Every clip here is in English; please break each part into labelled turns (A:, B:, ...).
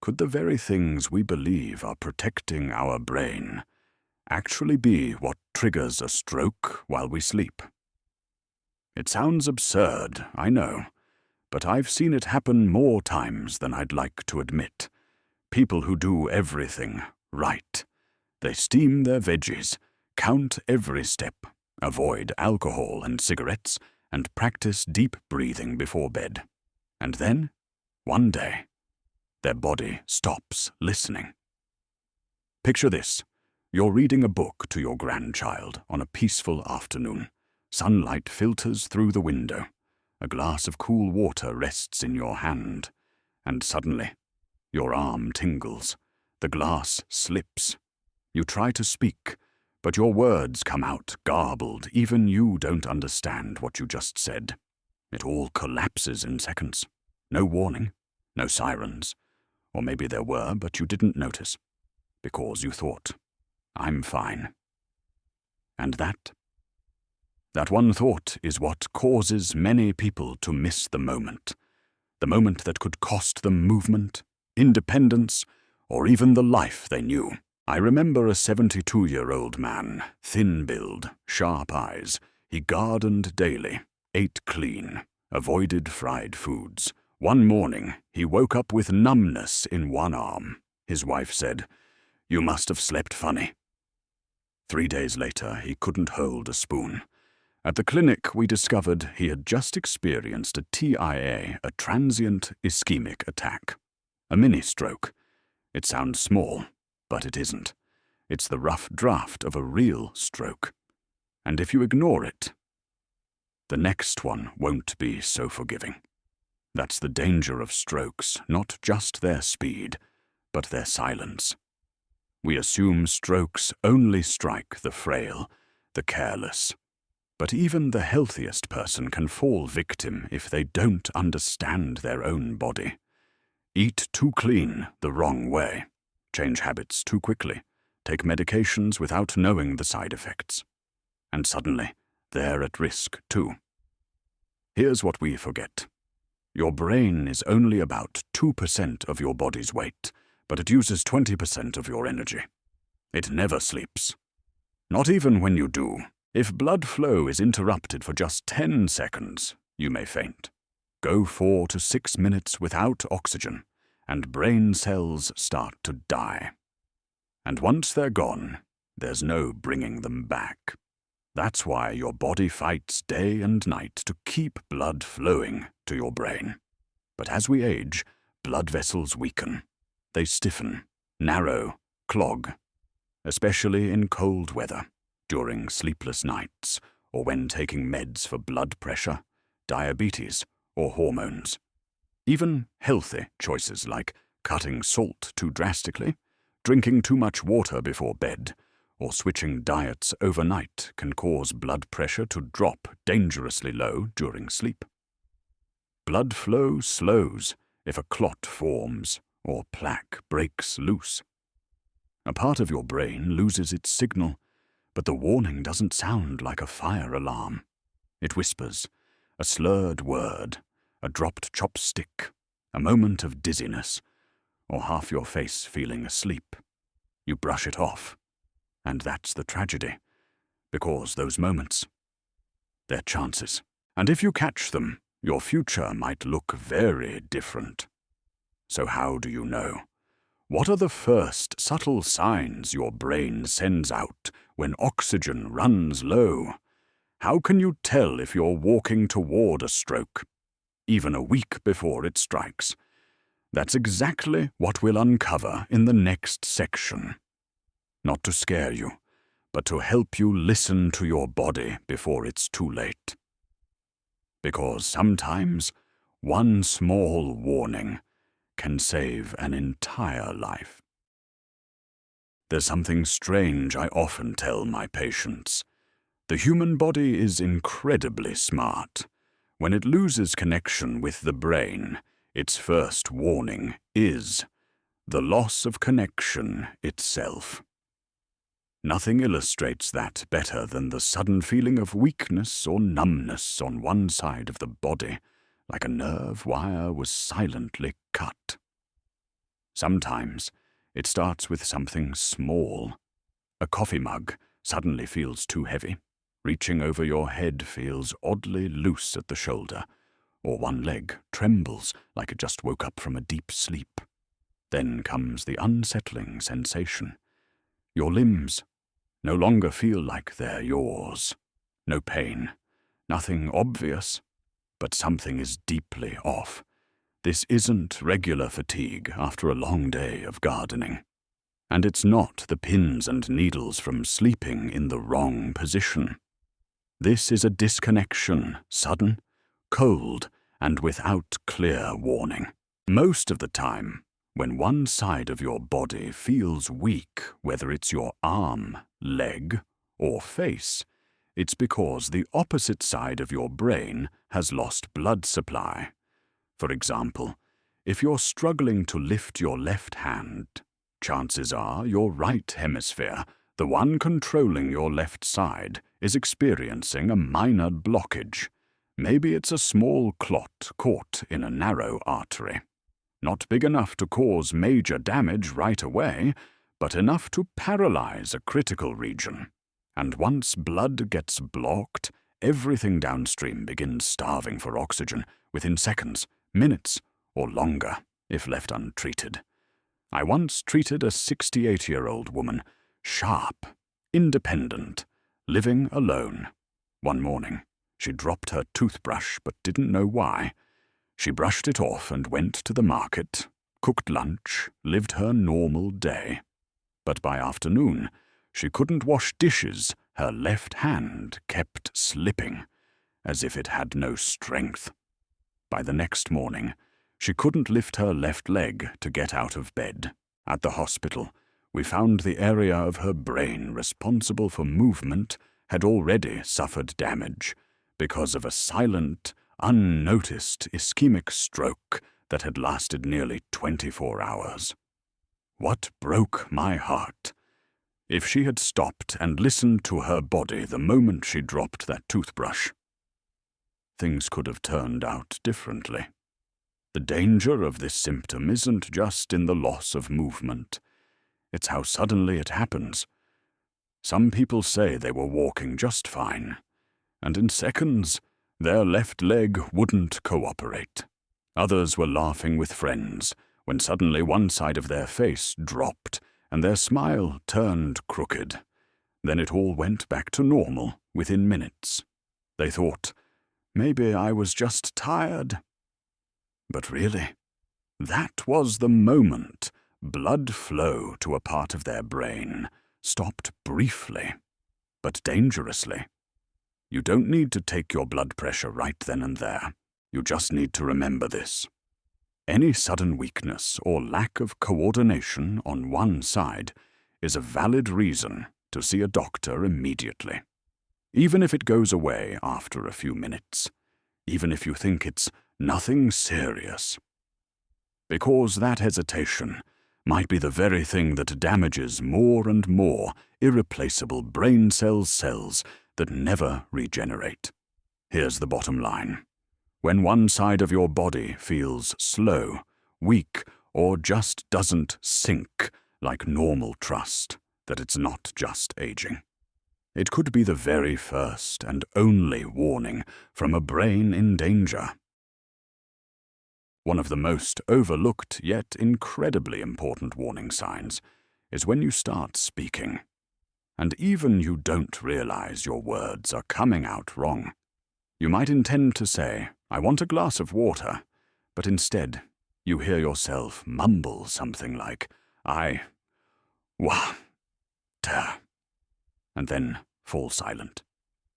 A: Could the very things we believe are protecting our brain actually be what triggers a stroke while we sleep? It sounds absurd, I know, but I've seen it happen more times than I'd like to admit. People who do everything right. They steam their veggies, count every step, avoid alcohol and cigarettes, and practice deep breathing before bed. And then, one day, their body stops listening. Picture this. You're reading a book to your grandchild on a peaceful afternoon. Sunlight filters through the window. A glass of cool water rests in your hand. And suddenly, your arm tingles. The glass slips. You try to speak, but your words come out garbled. Even you don't understand what you just said. It all collapses in seconds. No warning, no sirens. Or maybe there were, but you didn't notice. Because you thought, I'm fine. And that one thought is what causes many people to miss the moment that could cost them movement, independence, or even the life they knew. I remember a 72-year-old man, thin-build, sharp eyes. He gardened daily, ate clean, avoided fried foods. One morning, he woke up with numbness in one arm. His wife said, "You must have slept funny." 3 days later, he couldn't hold a spoon. At the clinic, we discovered he had just experienced a TIA, a transient ischemic attack. A mini-stroke. It sounds small, but it isn't. It's the rough draft of a real stroke. And if you ignore it, the next one won't be so forgiving. That's the danger of strokes, not just their speed, but their silence. We assume strokes only strike the frail, the careless. But even the healthiest person can fall victim if they don't understand their own body. Eat too clean the wrong way. Change habits too quickly. Take medications without knowing the side effects. And suddenly, they're at risk too. Here's what we forget. Your brain is only about 2% of your body's weight, but it uses 20% of your energy. It never sleeps. Not even when you do. If blood flow is interrupted for just 10 seconds, you may faint. Go 4 to 6 minutes without oxygen, and brain cells start to die. And once they're gone, there's no bringing them back. That's why your body fights day and night to keep blood flowing to your brain. But as we age, blood vessels weaken. They stiffen, narrow, clog, especially in cold weather, during sleepless nights, or when taking meds for blood pressure, diabetes, or hormones. Even healthy choices like cutting salt too drastically, drinking too much water before bed, or switching diets overnight can cause blood pressure to drop dangerously low during sleep. Blood flow slows if a clot forms or plaque breaks loose. A part of your brain loses its signal, but the warning doesn't sound like a fire alarm. It whispers, a slurred word, a dropped chopstick, a moment of dizziness, or half your face feeling asleep. You brush it off. And that's the tragedy, because those moments, they're chances. And if you catch them, your future might look very different. So how do you know? What are the first subtle signs your brain sends out when oxygen runs low? How can you tell if you're walking toward a stroke, even a week before it strikes? That's exactly what we'll uncover in the next section. Not to scare you, but to help you listen to your body before it's too late. Because sometimes one small warning can save an entire life. There's something strange I often tell my patients. The human body is incredibly smart. When it loses connection with the brain, its first warning is the loss of connection itself. Nothing illustrates that better than the sudden feeling of weakness or numbness on one side of the body, like a nerve wire was silently cut. Sometimes it starts with something small. A coffee mug suddenly feels too heavy. Reaching over your head feels oddly loose at the shoulder, or one leg trembles like it just woke up from a deep sleep. Then comes the unsettling sensation. Your limbs no longer feel like they're yours. No pain, nothing obvious, but something is deeply off. This isn't regular fatigue after a long day of gardening. And it's not the pins and needles from sleeping in the wrong position. This is a disconnection, sudden, cold, and without clear warning. Most of the time, when one side of your body feels weak, whether it's your arm, leg, or face, it's because the opposite side of your brain has lost blood supply. For example, if you're struggling to lift your left hand, chances are your right hemisphere, the one controlling your left side, is experiencing a minor blockage. Maybe it's a small clot caught in a narrow artery. Not big enough to cause major damage right away, but enough to paralyze a critical region. And once blood gets blocked, everything downstream begins starving for oxygen within seconds, minutes, or longer, if left untreated. I once treated a 68-year-old woman, sharp, independent, living alone. One morning, she dropped her toothbrush but didn't know why. She brushed it off and went to the market, cooked lunch, lived her normal day. But by afternoon, she couldn't wash dishes. Her left hand kept slipping, as if it had no strength. By the next morning, she couldn't lift her left leg to get out of bed. At the hospital, we found the area of her brain responsible for movement had already suffered damage because of a silent, unnoticed ischemic stroke that had lasted nearly 24 hours. What broke my heart? If she had stopped and listened to her body the moment she dropped that toothbrush, things could have turned out differently. The danger of this symptom isn't just in the loss of movement. It's how suddenly it happens. Some people say they were walking just fine, and in seconds, their left leg wouldn't cooperate. Others were laughing with friends when suddenly one side of their face dropped and their smile turned crooked. Then it all went back to normal within minutes. They thought, maybe I was just tired. But really, that was the moment blood flow to a part of their brain stopped briefly, but dangerously. You don't need to take your blood pressure right then and there. You just need to remember this. Any sudden weakness or lack of coordination on one side is a valid reason to see a doctor immediately. Even if it goes away after a few minutes. Even if you think it's nothing serious. Because that hesitation might be the very thing that damages more and more irreplaceable brain cells that never regenerate. Here's the bottom line. When one side of your body feels slow, weak, or just doesn't sink like normal trust that it's not just aging. It could be the very first and only warning from a brain in danger. One of the most overlooked yet incredibly important warning signs is when you start speaking. And even you don't realize your words are coming out wrong. You might intend to say, "I want a glass of water," but instead you hear yourself mumble something like, and then fall silent.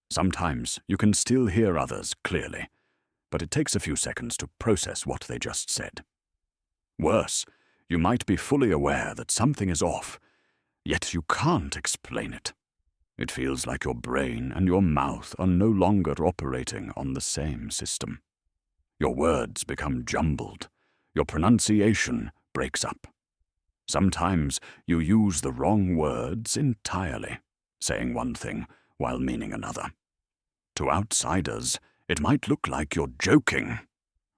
A: Sometimes you can still hear others clearly, but it takes a few seconds to process what they just said. Worse, you might be fully aware that something is off, yet you can't explain it. It feels like your brain and your mouth are no longer operating on the same system. Your words become jumbled. Your pronunciation breaks up. Sometimes you use the wrong words entirely, saying one thing while meaning another. To outsiders, it might look like you're joking,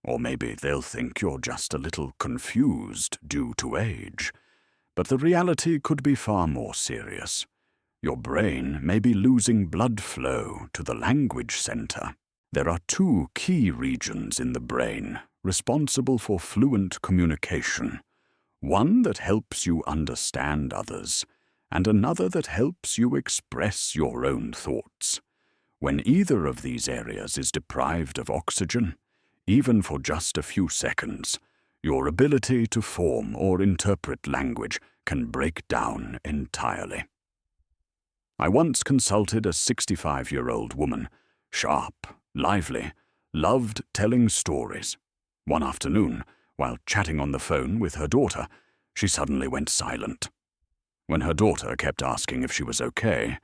A: Or maybe they'll think you're just a little confused due to age. But the reality could be far more serious. Your brain may be losing blood flow to the language center. There are two key regions in the brain responsible for fluent communication. One that helps you understand others, and another that helps you express your own thoughts. When either of these areas is deprived of oxygen, even for just a few seconds, your ability to form or interpret language can break down entirely. I once consulted a 65-year-old woman, sharp, lively, loved telling stories. One afternoon, while chatting on the phone with her daughter, she suddenly went silent. When her daughter kept asking if she was okay,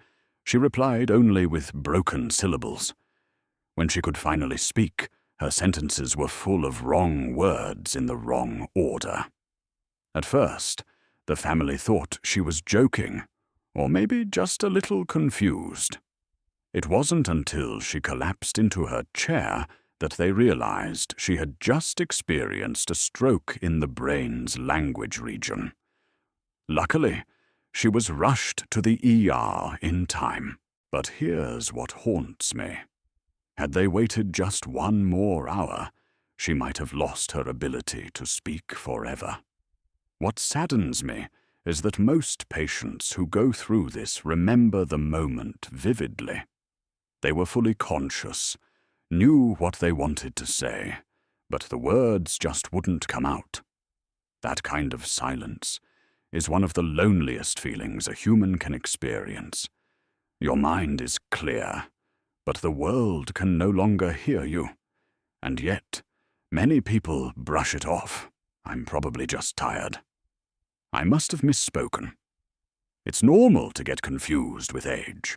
A: she replied only with broken syllables. When she could finally speak, her sentences were full of wrong words in the wrong order. At first, the family thought she was joking, or maybe just a little confused. It wasn't until she collapsed into her chair that they realized she had just experienced a stroke in the brain's language region. Luckily, she was rushed to the ER in time. But here's what haunts me. Had they waited just one more hour, she might have lost her ability to speak forever. What saddens me is that most patients who go through this remember the moment vividly. They were fully conscious, knew what they wanted to say, but the words just wouldn't come out. That kind of silence is one of the loneliest feelings a human can experience. Your mind is clear, but the world can no longer hear you. And yet, many people brush it off. I'm probably just tired. I must have misspoken. It's normal to get confused with age.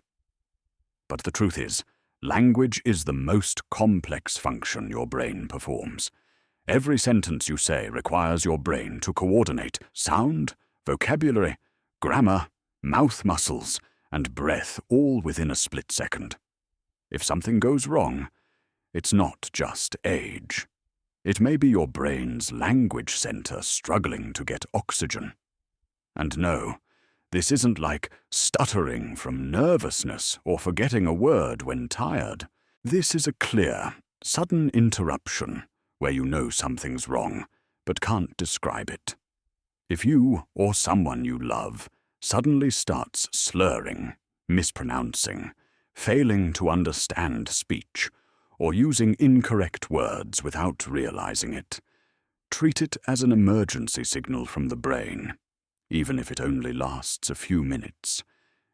A: But the truth is, language is the most complex function your brain performs. Every sentence you say requires your brain to coordinate sound, vocabulary, grammar, mouth muscles, and breath all within a split second. If something goes wrong, it's not just age. It may be your brain's language center struggling to get oxygen. And no, this isn't like stuttering from nervousness or forgetting a word when tired. This is a clear, sudden interruption where you know something's wrong, but can't describe it. If you or someone you love suddenly starts slurring, mispronouncing, failing to understand speech, or using incorrect words without realizing it, treat it as an emergency signal from the brain, even if it only lasts a few minutes,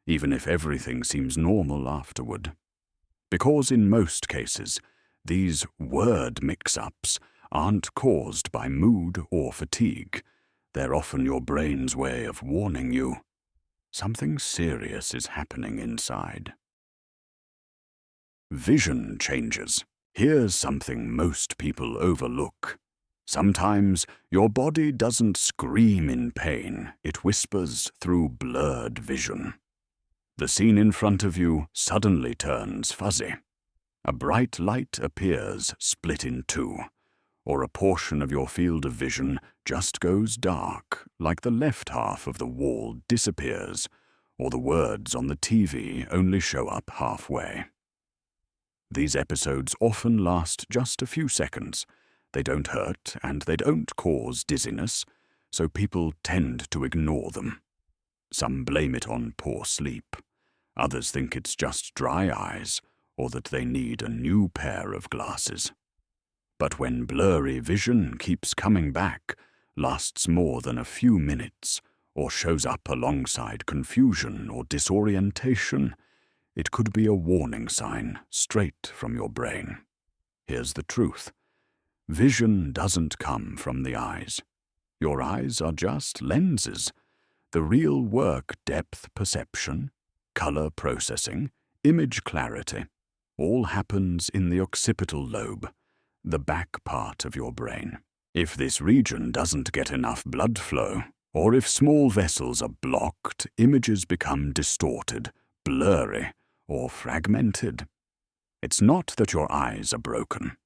A: even if everything seems normal afterward. Because in most cases, these word mix-ups aren't caused by mood or fatigue. They're often your brain's way of warning you. Something serious is happening inside. Vision changes. Here's something most people overlook. Sometimes your body doesn't scream in pain, it whispers through blurred vision. The scene in front of you suddenly turns fuzzy. A bright light appears split in two, or a portion of your field of vision just goes dark, like the left half of the wall disappears, or the words on the TV only show up halfway. These episodes often last just a few seconds. They don't hurt and they don't cause dizziness, so people tend to ignore them. Some blame it on poor sleep. Others think it's just dry eyes, or that they need a new pair of glasses. But when blurry vision keeps coming back, lasts more than a few minutes, or shows up alongside confusion or disorientation, it could be a warning sign straight from your brain. Here's the truth. Vision doesn't come from the eyes. Your eyes are just lenses. The real work, depth perception, color processing, image clarity, all happens in the occipital lobe, the back part of your brain. If this region doesn't get enough blood flow, or if small vessels are blocked, images become distorted, blurry, or fragmented. It's not that your eyes are broken.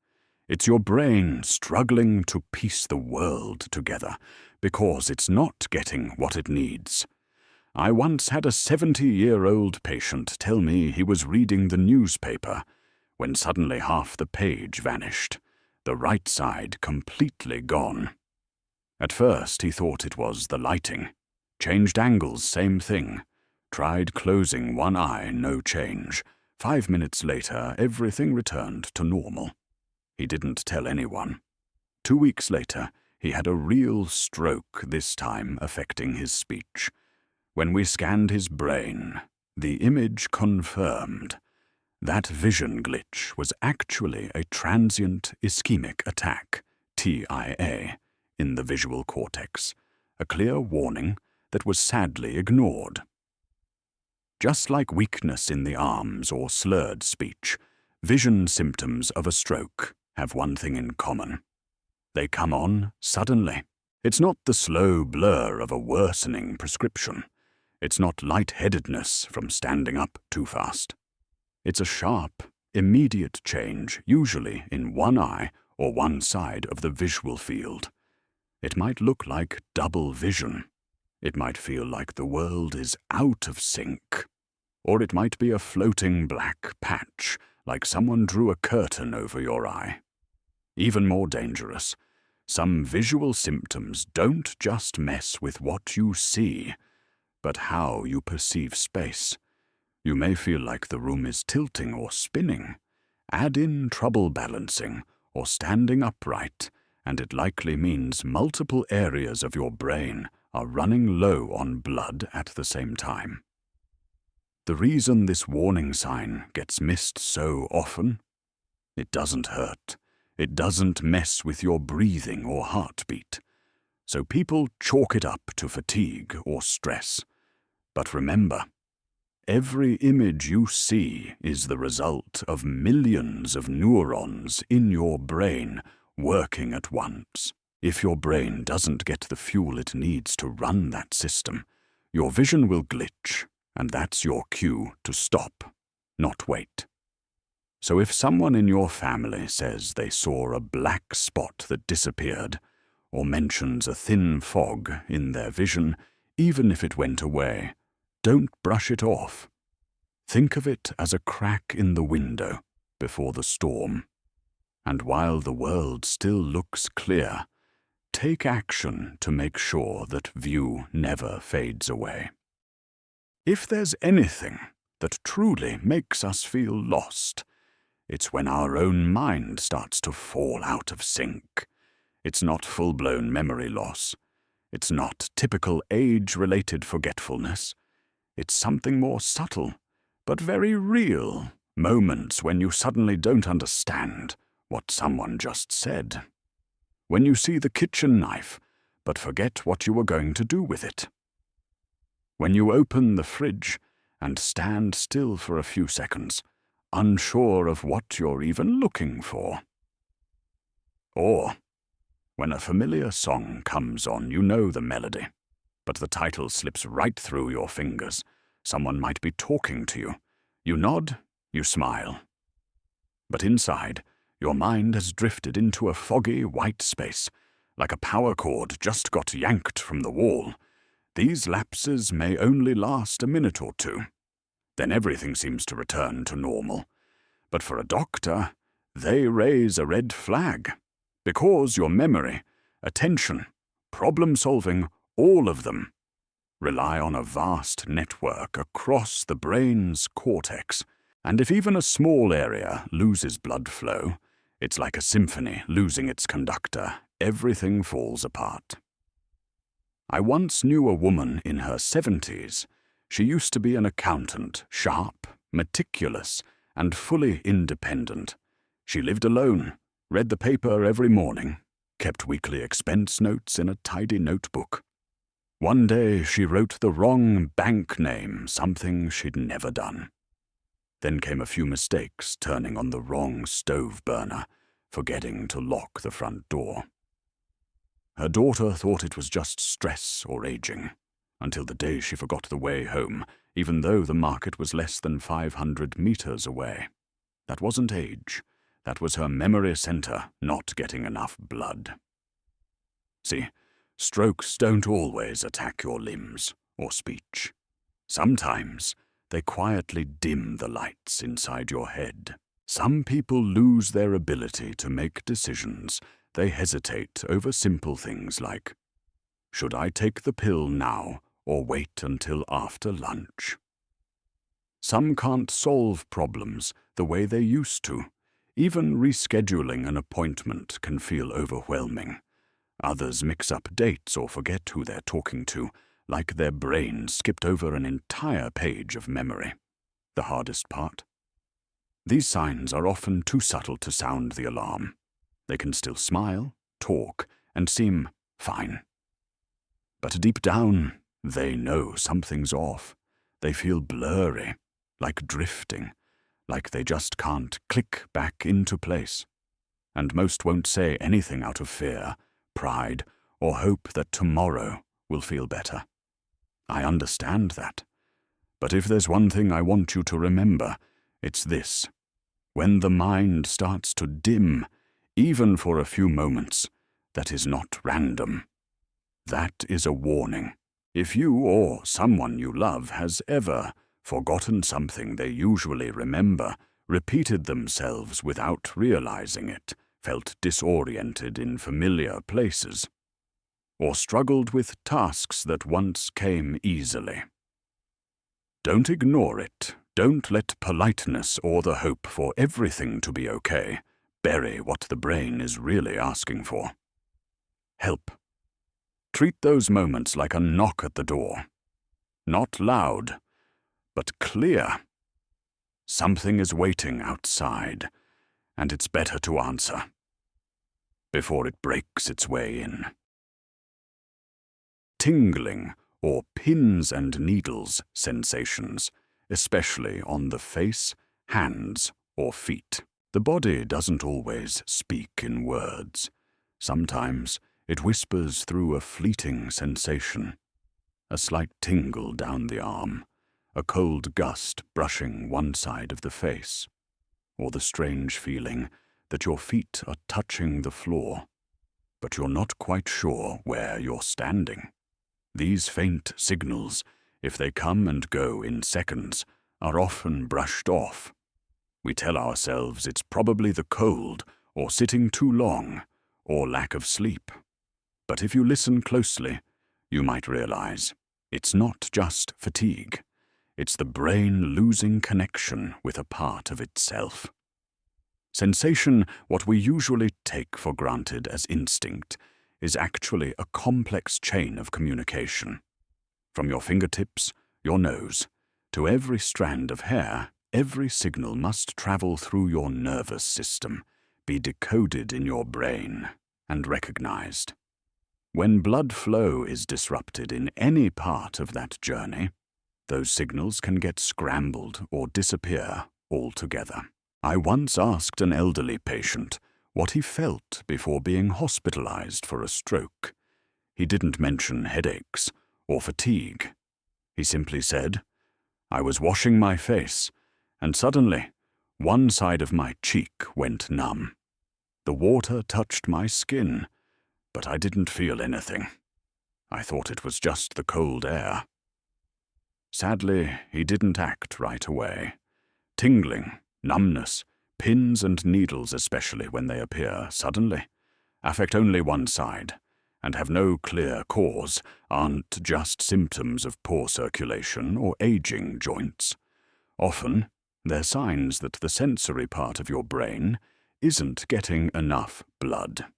A: It's your brain struggling to piece the world together because it's not getting what it needs. I once had a 70-year-old patient tell me he was reading the newspaper when suddenly half the page vanished, the right side completely gone. At first he thought it was the lighting. Changed angles, same thing. Tried closing one eye, no change. 5 minutes later, everything returned to normal. He didn't tell anyone. 2 weeks later, he had a real stroke, this time affecting his speech. When we scanned his brain, the image confirmed that vision glitch was actually a transient ischemic attack, TIA, in the visual cortex, a clear warning that was sadly ignored. Just like weakness in the arms or slurred speech, vision symptoms of a stroke have one thing in common. They come on suddenly. It's not the slow blur of a worsening prescription. It's not lightheadedness from standing up too fast. It's a sharp, immediate change, usually in one eye or one side of the visual field. It might look like double vision. It might feel like the world is out of sync. Or it might be a floating black patch, like someone drew a curtain over your eye. Even more dangerous, some visual symptoms don't just mess with what you see, but how you perceive space. You may feel like the room is tilting or spinning. Add in trouble balancing or standing upright, and it likely means multiple areas of your brain are running low on blood at the same time. The reason this warning sign gets missed so often? It doesn't hurt. It doesn't mess with your breathing or heartbeat. So people chalk it up to fatigue or stress. But remember, every image you see is the result of millions of neurons in your brain working at once. If your brain doesn't get the fuel it needs to run that system, your vision will glitch, and that's your cue to stop, not wait. So if someone in your family says they saw a black spot that disappeared, or mentions a thin fog in their vision, even if it went away, don't brush it off. Think of it as a crack in the window before the storm. And while the world still looks clear, take action to make sure that view never fades away. If there's anything that truly makes us feel lost, it's when our own mind starts to fall out of sync. It's not full-blown memory loss. It's not typical age-related forgetfulness. It's something more subtle, but very real. Moments when you suddenly don't understand what someone just said. When you see the kitchen knife, but forget what you were going to do with it. When you open the fridge and stand still for a few seconds, unsure of what you're even looking for. Or when a familiar song comes on, you know the melody, but the title slips right through your fingers. Someone might be talking to you. You nod, you smile. But inside, your mind has drifted into a foggy white space, like a power cord just got yanked from the wall. These lapses may only last a minute or two. Then everything seems to return to normal. But for a doctor, they raise a red flag. Because your memory, attention, problem-solving, all of them, rely on a vast network across the brain's cortex. And if even a small area loses blood flow, it's like a symphony losing its conductor. Everything falls apart. I once knew a woman in her 70s. She used to be an accountant, sharp, meticulous, and fully independent. She lived alone, read the paper every morning, kept weekly expense notes in a tidy notebook. One day she wrote the wrong bank name, something she'd never done. Then came a few mistakes, turning on the wrong stove burner, forgetting to lock the front door. Her daughter thought it was just stress or aging, until the day she forgot the way home, even though the market was less than 500 meters away. That wasn't age. That was her memory center not getting enough blood. See, strokes don't always attack your limbs or speech. Sometimes they quietly dim the lights inside your head. Some people lose their ability to make decisions. They hesitate over simple things like, should I take the pill now or wait until after lunch? Some can't solve problems the way they used to. Even rescheduling an appointment can feel overwhelming. Others mix up dates or forget who they're talking to, like their brain skipped over an entire page of memory. The hardest part? These signs are often too subtle to sound the alarm. They can still smile, talk, and seem fine. But deep down, they know something's off. They feel blurry, like drifting, like they just can't click back into place. And most won't say anything out of fear, pride, or hope that tomorrow will feel better. I understand that. But if there's one thing I want you to remember, it's this. When the mind starts to dim, even for a few moments, that is not random. That is a warning. If you or someone you love has ever forgotten something they usually remember, repeated themselves without realizing it, felt disoriented in familiar places, or struggled with tasks that once came easily, don't ignore it. Don't let politeness or the hope for everything to be okay bury what the brain is really asking for. Help. Treat those moments like a knock at the door. Not loud, but clear. Something is waiting outside, and it's better to answer before it breaks its way in. Tingling or pins and needles sensations, especially on the face, hands, or feet. The body doesn't always speak in words. Sometimes it whispers through a fleeting sensation. A slight tingle down the arm, a cold gust brushing one side of the face, or the strange feeling that your feet are touching the floor, but you're not quite sure where you're standing. These faint signals, if they come and go in seconds, are often brushed off. We tell ourselves it's probably the cold, or sitting too long, or lack of sleep. But if you listen closely, you might realize it's not just fatigue. It's the brain losing connection with a part of itself. Sensation, what we usually take for granted as instinct, is actually a complex chain of communication. From your fingertips, your nose, to every strand of hair, every signal must travel through your nervous system, be decoded in your brain, and recognized. When blood flow is disrupted in any part of that journey, those signals can get scrambled or disappear altogether. I once asked an elderly patient what he felt before being hospitalized for a stroke. He didn't mention headaches or fatigue. He simply said, "I was washing my face, and suddenly, one side of my cheek went numb. The water touched my skin, but I didn't feel anything. I thought it was just the cold air." Sadly, he didn't act right away. Tingling, numbness, pins and needles, especially when they appear suddenly, affect only one side, and have no clear cause, aren't just symptoms of poor circulation or aging joints. Often, they're signs that the sensory part of your brain isn't getting enough blood.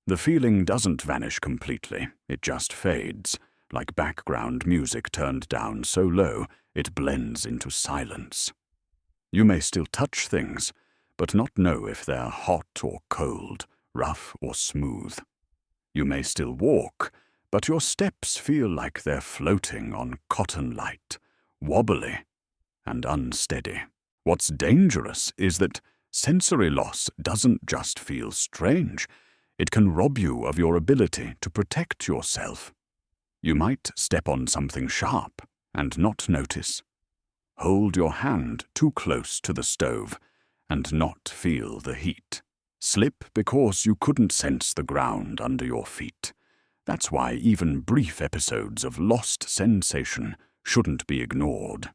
A: The feeling doesn't vanish completely, it just fades, like background music turned down so low it blends into silence. You may still touch things, but not know if they're hot or cold, rough or smooth. You may still walk, but your steps feel like they're floating on cotton light, wobbly and unsteady. What's dangerous is that sensory loss doesn't just feel strange. It can rob you of your ability to protect yourself. You might step on something sharp and not notice. Hold your hand too close to the stove, and not feel the heat. Slip because you couldn't sense the ground under your feet. That's why even brief episodes of lost sensation shouldn't be ignored.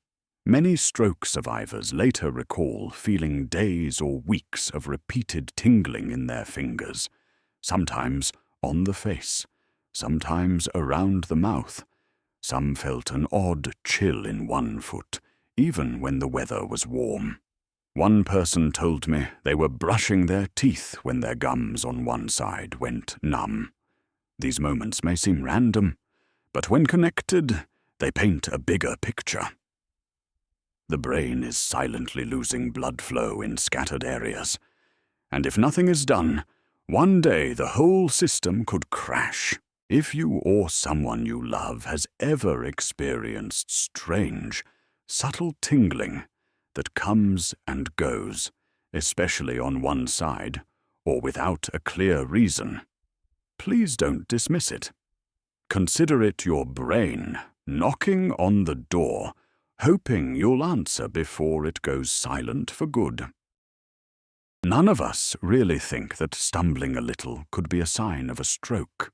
A: Many stroke survivors later recall feeling days or weeks of repeated tingling in their fingers, sometimes on the face, sometimes around the mouth. Some felt an odd chill in one foot, even when the weather was warm. One person told me they were brushing their teeth when their gums on one side went numb. These moments may seem random, but when connected, they paint a bigger picture. The brain is silently losing blood flow in scattered areas, and if nothing is done, one day the whole system could crash. If you or someone you love has ever experienced strange, subtle tingling that comes and goes, especially on one side, or without a clear reason, please don't dismiss it. Consider it your brain knocking on the door, hoping you'll answer before it goes silent for good. None of us really think that stumbling a little could be a sign of a stroke.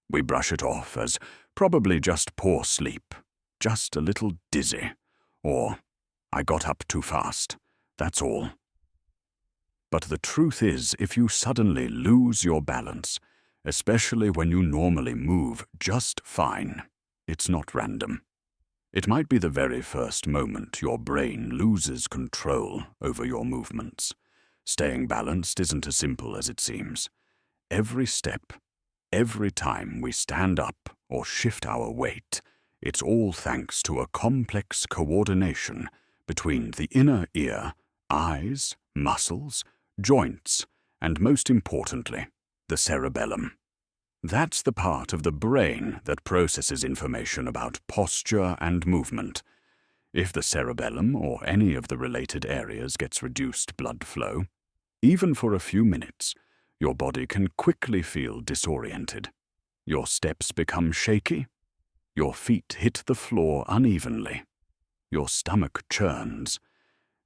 A: We brush it off as probably just poor sleep, just a little dizzy, or I got up too fast, that's all. But the truth is, if you suddenly lose your balance, especially when you normally move just fine, it's not random. It might be the very first moment your brain loses control over your movements. Staying balanced isn't as simple as it seems. Every step, every time we stand up or shift our weight, it's all thanks to a complex coordination between the inner ear, eyes, muscles, joints, and most importantly, the cerebellum. That's the part of the brain that processes information about posture and movement. If the cerebellum or any of the related areas gets reduced blood flow, even for a few minutes, your body can quickly feel disoriented. Your steps become shaky, your feet hit the floor unevenly, your stomach churns,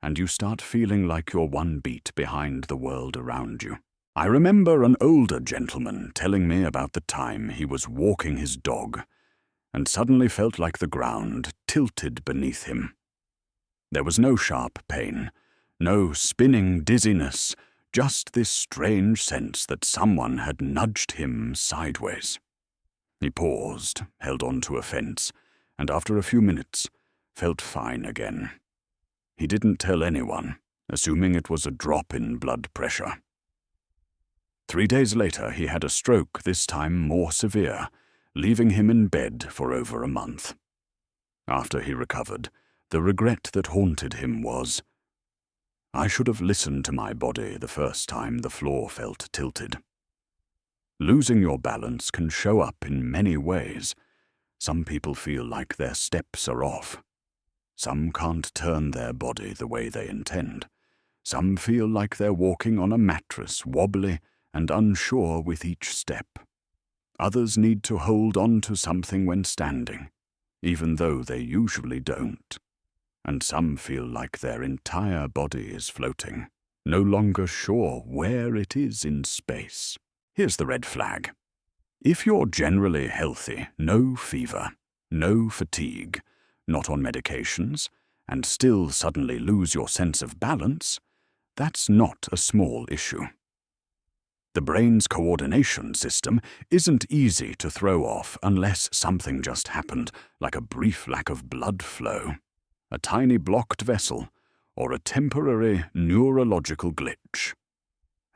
A: and you start feeling like you're one beat behind the world around you. I remember an older gentleman telling me about the time he was walking his dog and suddenly felt like the ground tilted beneath him. There was no sharp pain, no spinning dizziness, just this strange sense that someone had nudged him sideways. He paused, held on to a fence, and after a few minutes, felt fine again. He didn't tell anyone, assuming it was a drop in blood pressure. 3 days later, he had a stroke, this time more severe, leaving him in bed for over a month. After he recovered, the regret that haunted him was, I should have listened to my body the first time the floor felt tilted. Losing your balance can show up in many ways. Some people feel like their steps are off. Some can't turn their body the way they intend. Some feel like they're walking on a mattress, wobbly and unsure with each step. Others need to hold on to something when standing, even though they usually don't. And some feel like their entire body is floating, no longer sure where it is in space. Here's the red flag. If you're generally healthy, no fever, no fatigue, not on medications, and still suddenly lose your sense of balance, that's not a small issue. The brain's coordination system isn't easy to throw off unless something just happened, like a brief lack of blood flow, a tiny blocked vessel, or a temporary neurological glitch.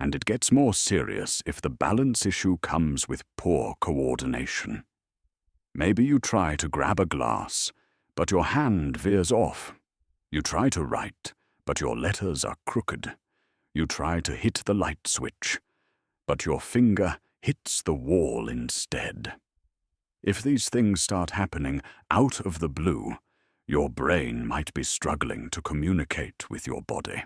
A: And it gets more serious if the balance issue comes with poor coordination. Maybe you try to grab a glass, but your hand veers off. You try to write, but your letters are crooked. You try to hit the light switch, but your finger hits the wall instead. If these things start happening out of the blue, your brain might be struggling to communicate with your body.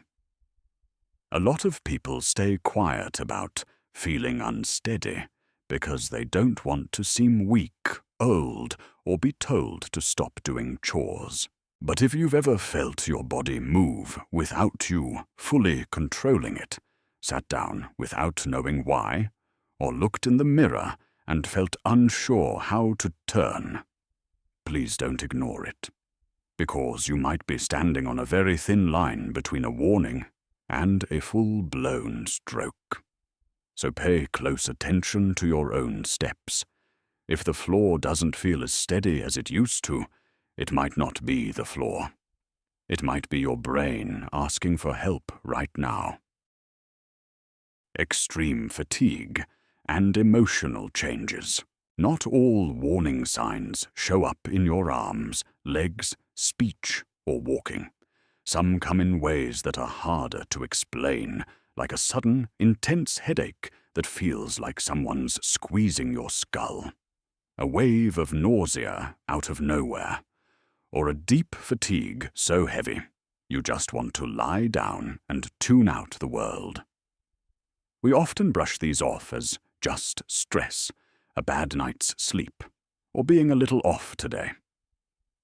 A: A lot of people stay quiet about feeling unsteady because they don't want to seem weak, old, or be told to stop doing chores. But if you've ever felt your body move without you fully controlling it, sat down without knowing why, or looked in the mirror and felt unsure how to turn, please don't ignore it, because you might be standing on a very thin line between a warning and a full-blown stroke. So pay close attention to your own steps. If the floor doesn't feel as steady as it used to, it might not be the floor. It might be your brain asking for help right now. Extreme fatigue and emotional changes. Not all warning signs show up in your arms, legs, speech, or walking. Some come in ways that are harder to explain, like a sudden, intense headache that feels like someone's squeezing your skull. A wave of nausea out of nowhere. Or a deep fatigue so heavy you just want to lie down and tune out the world. We often brush these off as just stress, a bad night's sleep, or being a little off today.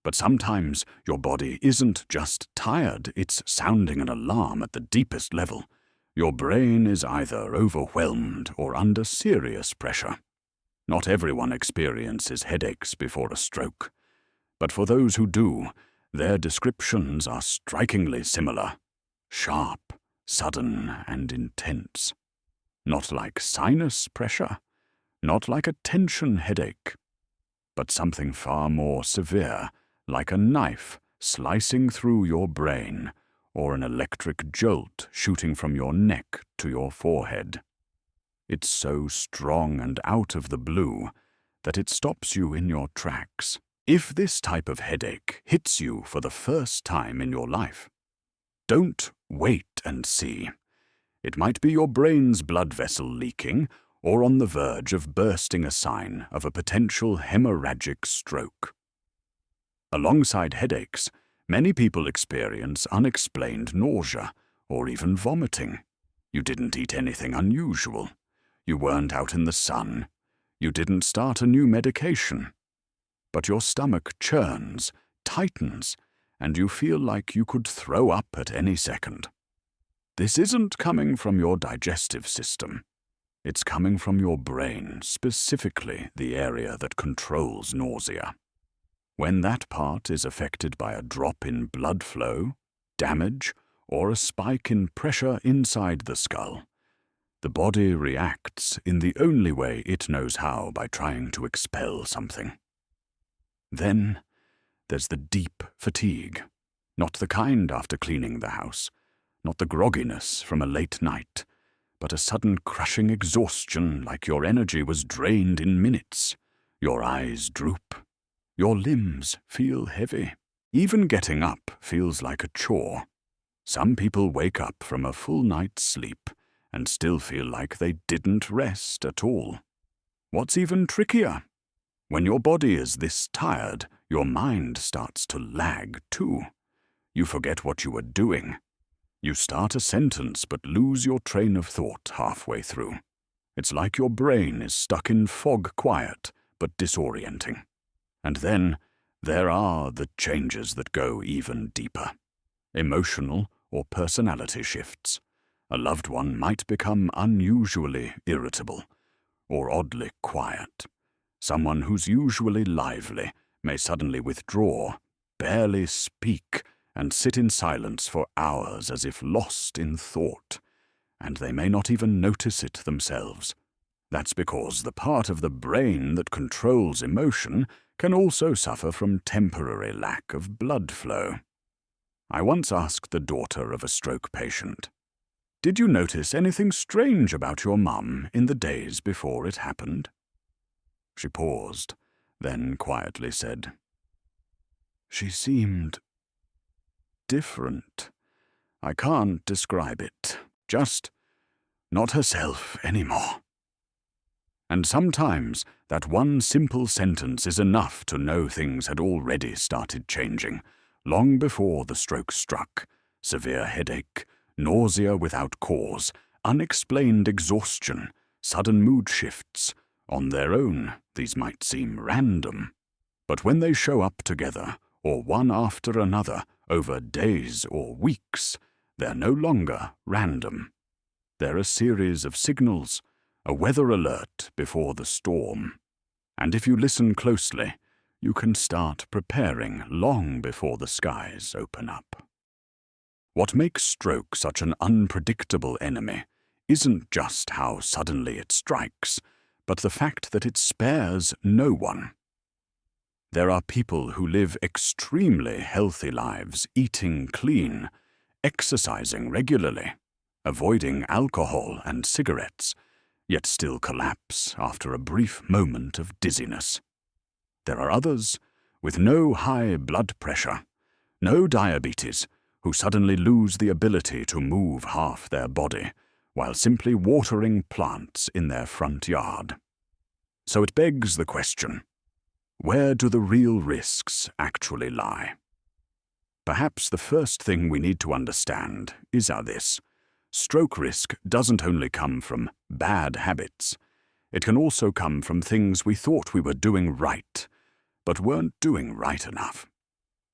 A: But sometimes your body isn't just tired, it's sounding an alarm at the deepest level. Your brain is either overwhelmed or under serious pressure. Not everyone experiences headaches before a stroke. But for those who do, their descriptions are strikingly similar. Sharp, sudden, and intense. Not like sinus pressure, not like a tension headache, but something far more severe, like a knife slicing through your brain, or an electric jolt shooting from your neck to your forehead. It's so strong and out of the blue that it stops you in your tracks. If this type of headache hits you for the first time in your life, don't wait and see. It might be your brain's blood vessel leaking or on the verge of bursting, a sign of a potential hemorrhagic stroke. Alongside headaches, many people experience unexplained nausea or even vomiting. You didn't eat anything unusual. You weren't out in the sun. You didn't start a new medication. But your stomach churns, tightens, and you feel like you could throw up at any second. This isn't coming from your digestive system. It's coming from your brain, specifically the area that controls nausea. When that part is affected by a drop in blood flow, damage, or a spike in pressure inside the skull, the body reacts in the only way it knows how, by trying to expel something. Then there's the deep fatigue, not the kind after cleaning the house, not the grogginess from a late night, but a sudden crushing exhaustion, like your energy was drained in minutes. Your eyes droop. Your limbs feel heavy. Even getting up feels like a chore. Some people wake up from a full night's sleep and still feel like they didn't rest at all. What's even trickier? When your body is this tired, your mind starts to lag too. You forget what you were doing. You start a sentence but lose your train of thought halfway through. It's like your brain is stuck in fog quiet but disorienting. And then there are the changes that go even deeper. Emotional or personality shifts. A loved one might become unusually irritable or oddly quiet. Someone who's usually lively may suddenly withdraw, barely speak, and sit in silence for hours as if lost in thought, and they may not even notice it themselves. That's because the part of the brain that controls emotion can also suffer from temporary lack of blood flow. I once asked the daughter of a stroke patient, "Did you notice anything strange about your mum in the days before it happened?" She paused, then quietly said, "She seemed different. I can't describe it. Just not herself anymore." And sometimes that one simple sentence is enough to know things had already started changing, long before the stroke struck. Severe headache, nausea without cause, unexplained exhaustion, sudden mood shifts. On their own, these might seem random. But when they show up together, or one after another over days or weeks, they're no longer random. They're a series of signals, a weather alert before the storm. And if you listen closely, you can start preparing long before the skies open up. What makes stroke such an unpredictable enemy isn't just how suddenly it strikes, but the fact that it spares no one. There are people who live extremely healthy lives, eating clean, exercising regularly, avoiding alcohol and cigarettes, yet still collapse after a brief moment of dizziness. There are others with no high blood pressure, no diabetes, who suddenly lose the ability to move half their body while simply watering plants in their front yard. So it begs the question, where do the real risks actually lie? Perhaps the first thing we need to understand is this. Stroke risk doesn't only come from bad habits. It can also come from things we thought we were doing right, but weren't doing right enough.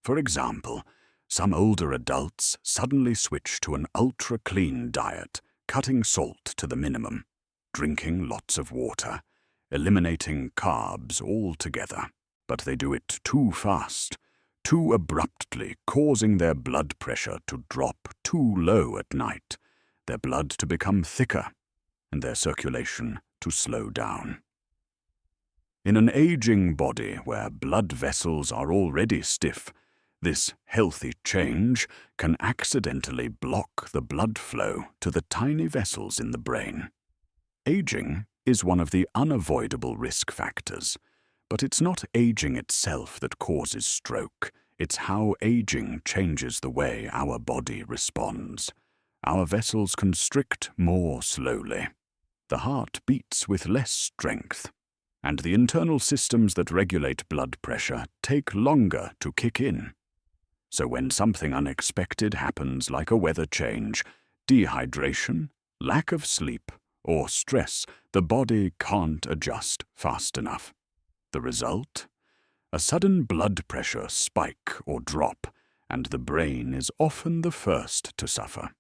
A: For example, some older adults suddenly switch to an ultra-clean diet, cutting salt to the minimum, drinking lots of water, eliminating carbs altogether. But they do it too fast, too abruptly, causing their blood pressure to drop too low at night, their blood to become thicker, and their circulation to slow down. In an aging body where blood vessels are already stiff, this healthy change can accidentally block the blood flow to the tiny vessels in the brain. Aging is one of the unavoidable risk factors, but it's not aging itself that causes stroke. It's how aging changes the way our body responds. Our vessels constrict more slowly. The heart beats with less strength, and the internal systems that regulate blood pressure take longer to kick in. So when something unexpected happens, like a weather change, dehydration, lack of sleep, or stress, the body can't adjust fast enough. The result? A sudden blood pressure spike or drop, and the brain is often the first to suffer.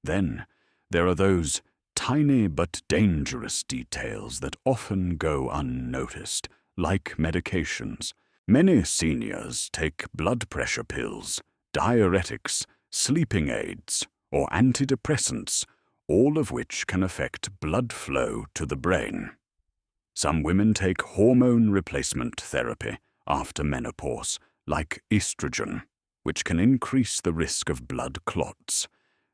A: Then there are those tiny but dangerous details that often go unnoticed, like medications. Many seniors take blood pressure pills, diuretics, sleeping aids, or antidepressants, all of which can affect blood flow to the brain. Some women take hormone replacement therapy after menopause, like estrogen, which can increase the risk of blood clots,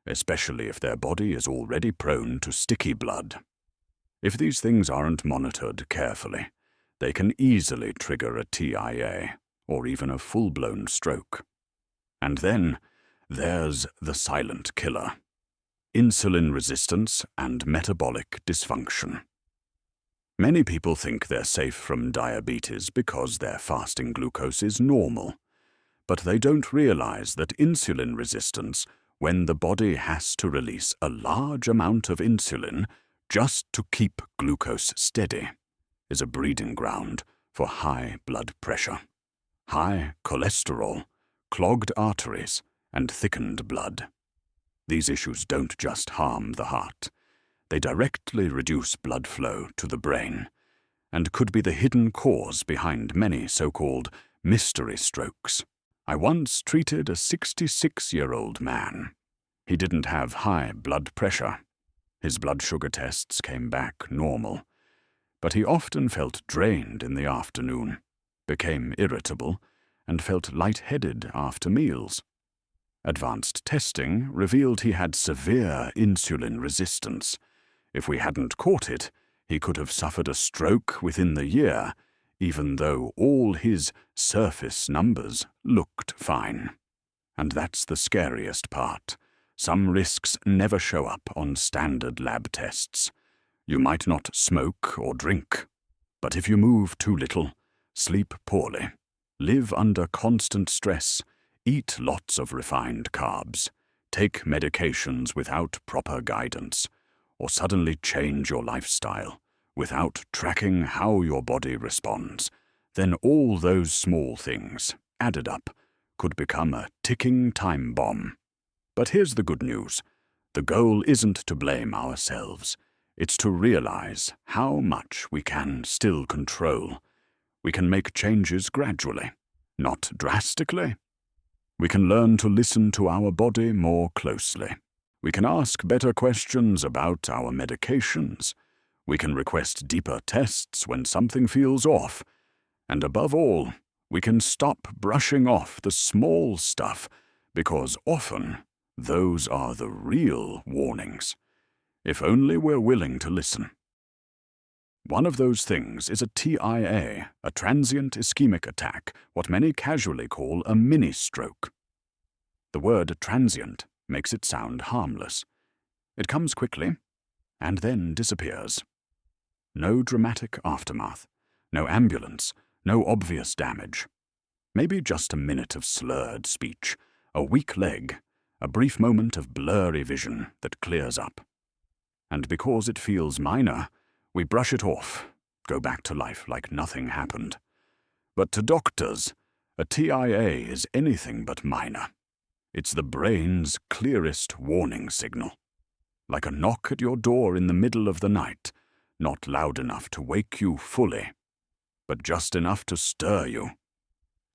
A: especially if their body is already prone to sticky blood. If these things aren't monitored carefully, they can easily trigger a TIA, or even a full-blown stroke. And then there's the silent killer: insulin resistance and metabolic dysfunction. Many people think they're safe from diabetes because their fasting glucose is normal, but they don't realize that insulin resistance, when the body has to release a large amount of insulin just to keep glucose steady, is a breeding ground for high blood pressure, high cholesterol, clogged arteries, and thickened blood. These issues don't just harm the heart. They directly reduce blood flow to the brain, and could be the hidden cause behind many so-called mystery strokes. I once treated a 66-year-old man. He didn't have high blood pressure. His blood sugar tests came back normal, but he often felt drained in the afternoon, became irritable, and felt lightheaded after meals. Advanced testing revealed he had severe insulin resistance. If we hadn't caught it, he could have suffered a stroke within the year, even though all his surface numbers looked fine. And that's the scariest part. Some risks never show up on standard lab tests. You might not smoke or drink, but if you move too little, sleep poorly, live under constant stress, eat lots of refined carbs, take medications without proper guidance, or suddenly change your lifestyle without tracking how your body responds, then all those small things added up, could become a ticking time bomb. But here's the good news. The goal isn't to blame ourselves. It's to realize how much we can still control. We can make changes gradually, not drastically. We can learn to listen to our body more closely. We can ask better questions about our medications. We can request deeper tests when something feels off. And above all, we can stop brushing off the small stuff, because often those are the real warnings, if only we're willing to listen. One of those things is a TIA, a transient ischemic attack, what many casually call a mini-stroke. The word transient makes it sound harmless. It comes quickly and then disappears. No dramatic aftermath, no ambulance, no obvious damage. Maybe just a minute of slurred speech, a weak leg, a brief moment of blurry vision that clears up. And because it feels minor, we brush it off, go back to life like nothing happened. But to doctors, a TIA is anything but minor. It's the brain's clearest warning signal. Like a knock at your door in the middle of the night, not loud enough to wake you fully, but just enough to stir you.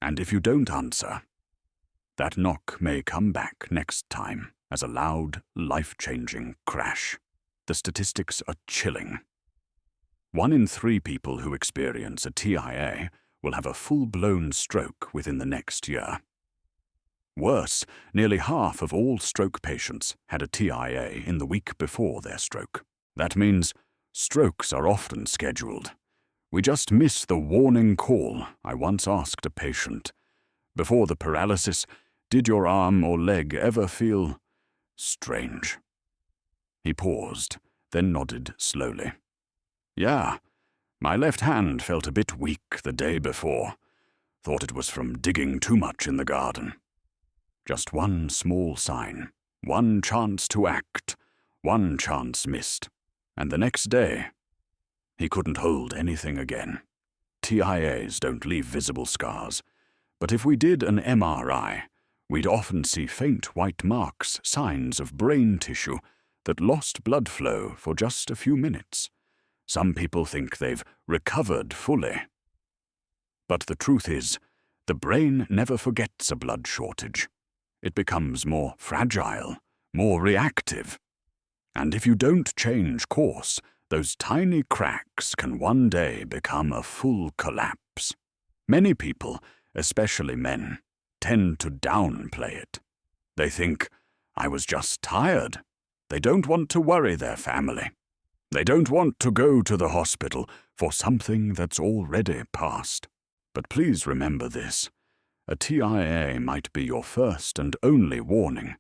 A: And if you don't answer, that knock may come back next time as a loud, life-changing crash. The statistics are chilling. 1 in 3 people who experience a TIA will have a full-blown stroke within the next year. Worse, nearly half of all stroke patients had a TIA in the week before their stroke. That means strokes are often scheduled. We just miss the warning call. I once asked a patient, "Before the paralysis, did your arm or leg ever feel strange?" He paused, then nodded slowly. "Yeah, my left hand felt a bit weak the day before. Thought it was from digging too much in the garden." Just one small sign, one chance to act, one chance missed. And the next day, he couldn't hold anything again. TIAs don't leave visible scars, but if we did an MRI, we'd often see faint white marks, signs of brain tissue that lost blood flow for just a few minutes. Some people think they've recovered fully. But the truth is, the brain never forgets a blood shortage. It becomes more fragile, more reactive. And if you don't change course, those tiny cracks can one day become a full collapse. Many people, especially men, tend to downplay it. They think, "I was just tired." They don't want to worry their family. They don't want to go to the hospital for something that's already passed. But please remember this. A TIA might be your first and only warning.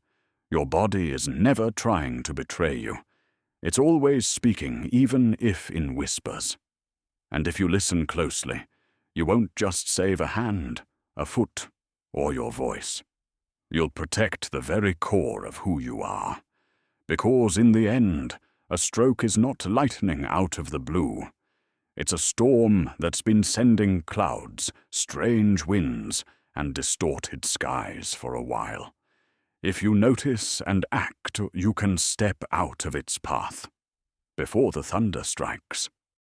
A: Your body is never trying to betray you. It's always speaking, even if in whispers. And if you listen closely, you won't just save a hand, a foot, or your voice. You'll protect the very core of who you are. Because in the end, a stroke is not lightning out of the blue. It's a storm that's been sending clouds, strange winds, and distorted skies for a while. If you notice and act, you can step out of its path before the thunder strikes.